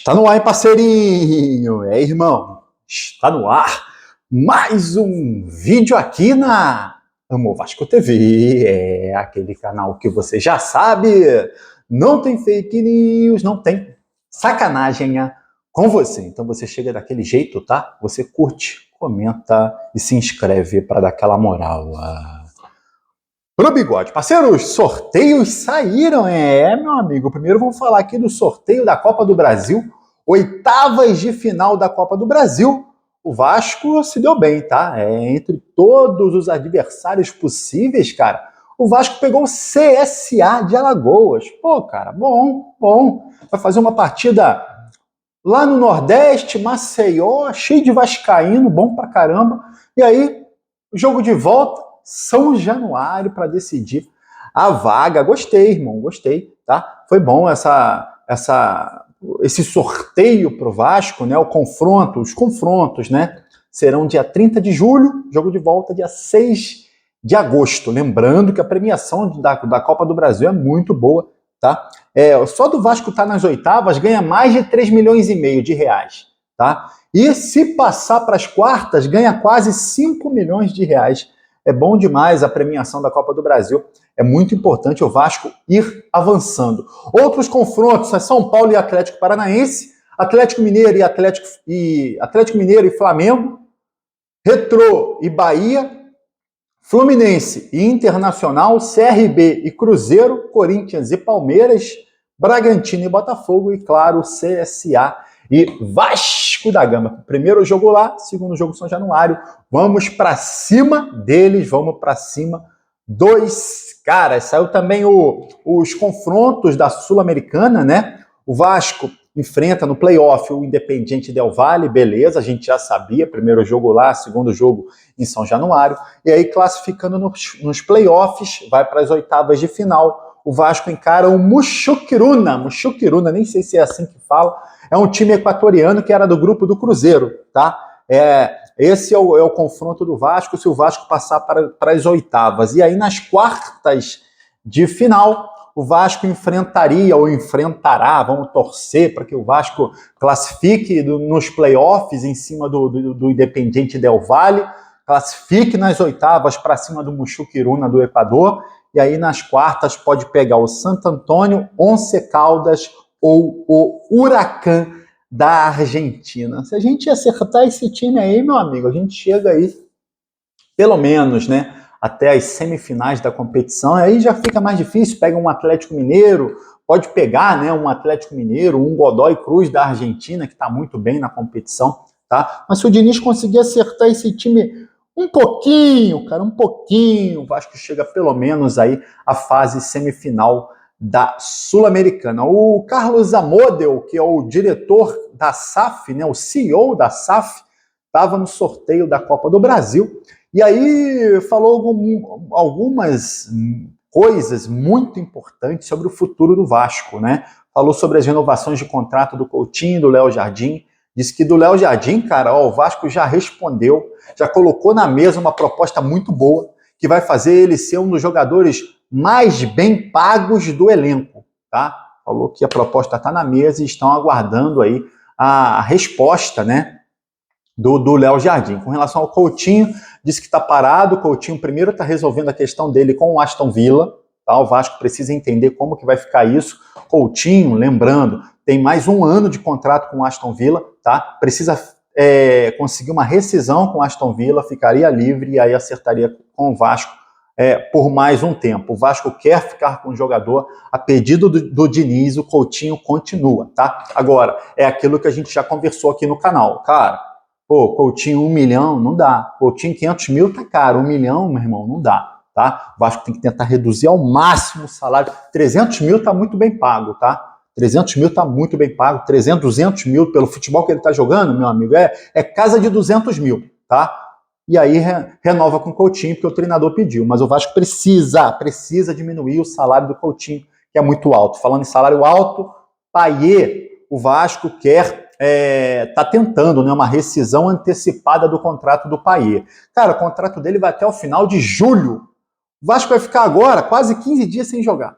Está no ar, hein, parceirinho? É, irmão, está no ar mais um vídeo aqui na Amo Vasco TV. É aquele canal que você já sabe, não tem fake news, não tem sacanagem com você. Então você chega daquele jeito, tá? Você curte, comenta e se inscreve para dar aquela moral. Pro bigode. Parceiros, sorteios saíram, meu amigo. Primeiro vamos falar aqui do sorteio da Copa do Brasil, oitavas de final da Copa do Brasil. O Vasco se deu bem, tá? Entre todos os adversários possíveis, cara, o Vasco pegou o CSA de Alagoas. Pô, cara, bom. Vai fazer uma partida lá no Nordeste, Maceió, cheio de vascaíno, bom pra caramba. E aí, o jogo de volta, São Januário, para decidir a vaga. Gostei, irmão, gostei, tá? Foi bom esse sorteio pro Vasco, né? Os confrontos, né? Serão dia 30 de julho, jogo de volta dia 6 de agosto. Lembrando que a premiação da Copa do Brasil é muito boa, tá? Só do Vasco estar nas oitavas ganha mais de 3 milhões e meio de reais, tá? E se passar para as quartas, ganha quase 5 milhões de reais. É bom demais a premiação da Copa do Brasil. É muito importante o Vasco ir avançando. Outros confrontos, São Paulo e Atlético Paranaense, Atlético Mineiro e Flamengo, Retrô e Bahia, Fluminense e Internacional, CRB e Cruzeiro, Corinthians e Palmeiras, Bragantino e Botafogo e, claro, CSA e Vasco da Gama. Primeiro jogo lá, segundo jogo São Januário. Vamos para cima deles, vamos para cima dos caras. Saiu também os confrontos da Sul-Americana, né? O Vasco enfrenta no play-off o Independiente Del Valle, beleza, a gente já sabia. Primeiro jogo lá, segundo jogo em São Januário. E aí, classificando nos play-offs, vai para as oitavas de final. O Vasco encara o Muxuquiruna, nem sei se é assim que fala. É um time equatoriano que era do grupo do Cruzeiro, tá? Esse é o confronto do Vasco, se o Vasco passar para as oitavas. E aí, nas quartas de final, o Vasco enfrentará, vamos torcer para que o Vasco classifique nos playoffs em cima do Independiente Del Valle, classifique nas oitavas para cima do Muxuquiruna do Equador, e aí nas quartas pode pegar o Santo Antônio, Once Caldas ou o Huracan da Argentina. Se a gente acertar esse time aí, meu amigo, a gente chega aí, pelo menos, né, até as semifinais da competição. Aí já fica mais difícil, pega um Atlético Mineiro, pode pegar, né, um Atlético Mineiro, um Godoy Cruz da Argentina, que está muito bem na competição, tá? Mas se o Diniz conseguir acertar esse time um pouquinho, o Vasco chega pelo menos aí à fase semifinal da Sul-Americana. O Carlos Amodel, que é o diretor da SAF, né, o CEO da SAF, estava no sorteio da Copa do Brasil e aí falou algumas coisas muito importantes sobre o futuro do Vasco, né? Falou sobre as renovações de contrato do Coutinho e do Léo Jardim. Disse que do Léo Jardim, cara, o Vasco já respondeu, já colocou na mesa uma proposta muito boa, que vai fazer ele ser um dos jogadores mais bem pagos do elenco, tá? Falou que a proposta está na mesa e estão aguardando aí a resposta, né, do Léo Jardim. Com relação ao Coutinho, disse que está parado. O Coutinho primeiro está resolvendo a questão dele com o Aston Villa, tá? O Vasco precisa entender como que vai ficar isso. Coutinho, lembrando, tem mais um ano de contrato com o Aston Villa, tá? Precisa conseguir uma rescisão com o Aston Villa, ficaria livre e aí acertaria com o Vasco por mais um tempo. O Vasco quer ficar com o jogador, a pedido do Diniz, o Coutinho continua, tá? Agora, é aquilo que a gente já conversou aqui no canal. Cara, Coutinho 1 milhão, não dá. Coutinho 500 mil tá caro, 1 milhão, meu irmão, não dá, tá? O Vasco tem que tentar reduzir ao máximo o salário. 300 mil tá muito bem pago, tá? 300 mil tá muito bem pago. 300, 200 mil pelo futebol que ele tá jogando, meu amigo, é casa de 200 mil, tá? E aí renova com o Coutinho, porque o treinador pediu. Mas o Vasco precisa diminuir o salário do Coutinho, que é muito alto. Falando em salário alto, Payet, o Vasco tá tentando, né, uma rescisão antecipada do contrato do Payet. Cara, o contrato dele vai até o final de julho. O Vasco vai ficar agora quase 15 dias sem jogar,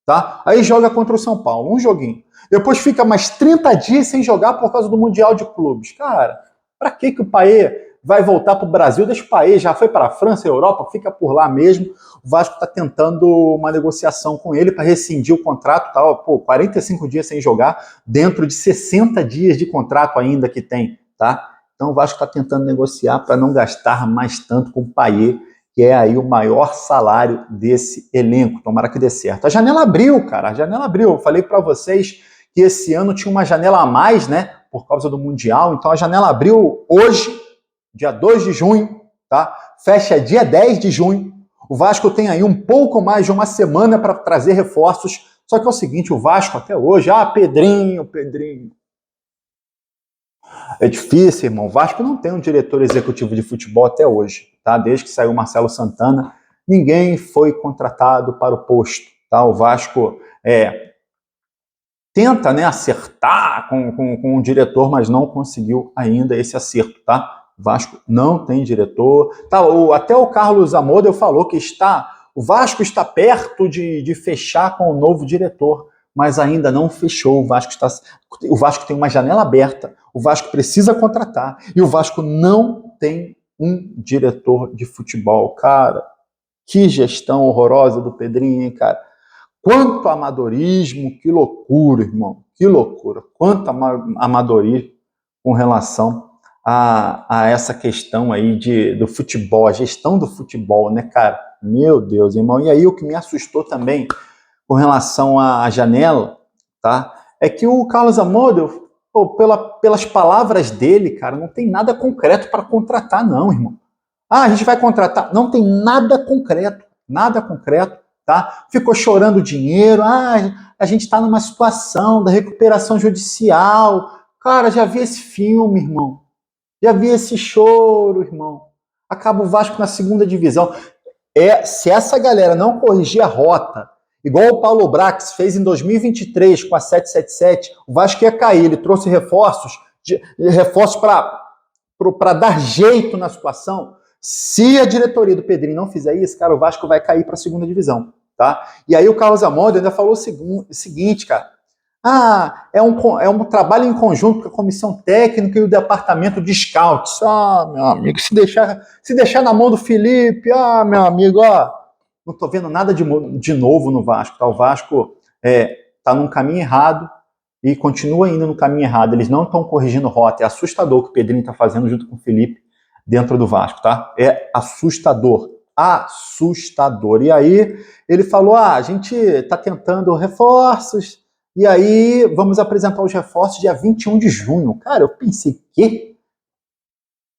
tá? Aí joga contra o São Paulo, um joguinho. Depois fica mais 30 dias sem jogar por causa do Mundial de Clubes. Cara, pra que o Payet vai voltar pro Brasil? Deixa o Payet, já foi para a França, Europa, fica por lá mesmo. O Vasco está tentando uma negociação com ele para rescindir o contrato, tá? Pô, 45 dias sem jogar, dentro de 60 dias de contrato ainda que tem, tá? Então o Vasco está tentando negociar para não gastar mais tanto com o Payet, que é aí o maior salário desse elenco. Tomara que dê certo. A janela abriu, cara, a janela abriu. Eu falei para vocês que esse ano tinha uma janela a mais, né, por causa do Mundial. Então a janela abriu hoje, dia 2 de junho, tá? Fecha dia 10 de junho. O Vasco tem aí um pouco mais de uma semana para trazer reforços. Só que é o seguinte, o Vasco até hoje, Pedrinho. É difícil, irmão. O Vasco não tem um diretor executivo de futebol até hoje, tá? Desde que saiu o Marcelo Santana, ninguém foi contratado para o posto, tá? O Vasco tenta, né, acertar com o diretor, mas não conseguiu ainda esse acerto, tá? O Vasco não tem diretor. Tá, até o Carlos Amodeu falou que o Vasco está perto de fechar com o novo diretor, mas ainda não fechou. O Vasco tem uma janela aberta, o Vasco precisa contratar e o Vasco não tem um diretor de futebol. Cara, que gestão horrorosa do Pedrinho, hein, cara? Quanto amadorismo, que loucura, irmão, que loucura. Quanto amadorismo com relação a essa questão aí do futebol, a gestão do futebol, né, cara? Meu Deus, irmão. E aí o que me assustou também com relação à janela, tá? É que o Carlos Amodeu, pelas palavras dele, cara, não tem nada concreto para contratar, não, irmão. A gente vai contratar. Não tem nada concreto, tá? Ficou chorando dinheiro. A gente está numa situação da recuperação judicial. Cara, já vi esse filme, irmão. Já vi esse choro, irmão. Acaba o Vasco na segunda divisão. Se essa galera não corrigir a rota, igual o Paulo Brax fez em 2023 com a 777, o Vasco ia cair. Ele trouxe reforços para dar jeito na situação. Se a diretoria do Pedrinho não fizer isso, cara, o Vasco vai cair para a segunda divisão, tá? E aí o Carlos Amodeu ainda falou o seguinte, cara. É um trabalho em conjunto com a comissão técnica e o departamento de scouts. Meu amigo, se deixar na mão do Felipe, meu amigo, não tô vendo nada de novo no Vasco, tá? O Vasco tá num caminho errado e continua indo no caminho errado. Eles não estão corrigindo rota. É assustador o que o Pedrinho tá fazendo junto com o Felipe dentro do Vasco, tá? É assustador. E aí ele falou, a gente tá tentando reforços, e aí vamos apresentar os reforços dia 21 de junho. Cara, eu pensei, que?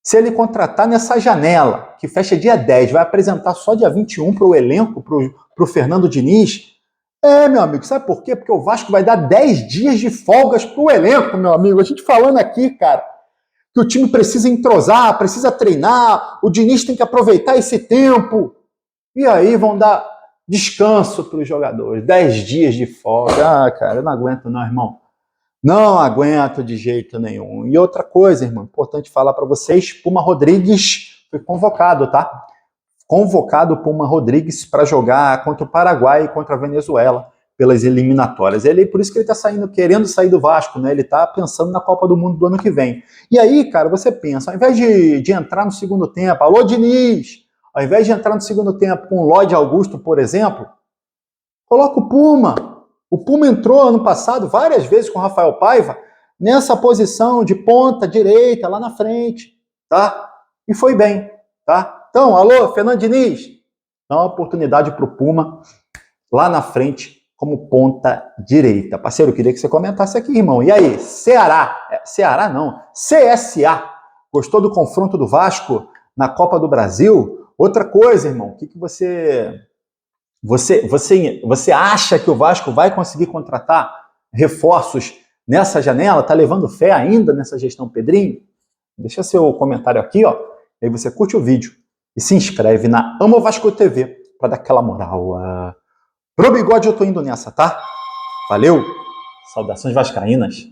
Se ele contratar nessa janela, que fecha dia 10, vai apresentar só dia 21 para o elenco, para o Fernando Diniz? Meu amigo, sabe por quê? Porque o Vasco vai dar 10 dias de folgas para o elenco, meu amigo. A gente falando aqui, cara, que o time precisa entrosar, precisa treinar, o Diniz tem que aproveitar esse tempo. E aí vão dar descanso para os jogadores, 10 dias de folga. Cara, eu não aguento não, irmão. Não aguento de jeito nenhum. E outra coisa, irmão, importante falar para vocês, Puma Rodrigues foi convocado, tá? Convocado Puma Rodrigues para jogar contra o Paraguai e contra a Venezuela pelas eliminatórias. Por isso que ele está querendo sair do Vasco, né? Ele está pensando na Copa do Mundo do ano que vem. E aí, cara, você pensa, ao invés de entrar no segundo tempo, alô Diniz, ao invés de entrar no segundo tempo com o Lloyd Augusto, por exemplo, coloca o Puma. O Puma entrou ano passado várias vezes com o Rafael Paiva nessa posição de ponta direita, lá na frente, tá? E foi bem, tá? Então, alô, Fernando Diniz, dá uma oportunidade para o Puma lá na frente como ponta direita. Parceiro, eu queria que você comentasse aqui, irmão. E aí, Ceará não, CSA, gostou do confronto do Vasco na Copa do Brasil? Outra coisa, irmão, o que você acha que o Vasco vai conseguir contratar reforços nessa janela? Tá levando fé ainda nessa gestão Pedrinho? Deixa seu comentário aqui, ó. Aí você curte o vídeo e se inscreve na Amo Vasco TV para dar aquela moral. Pro bigode eu tô indo nessa, tá? Valeu! Saudações vascaínas!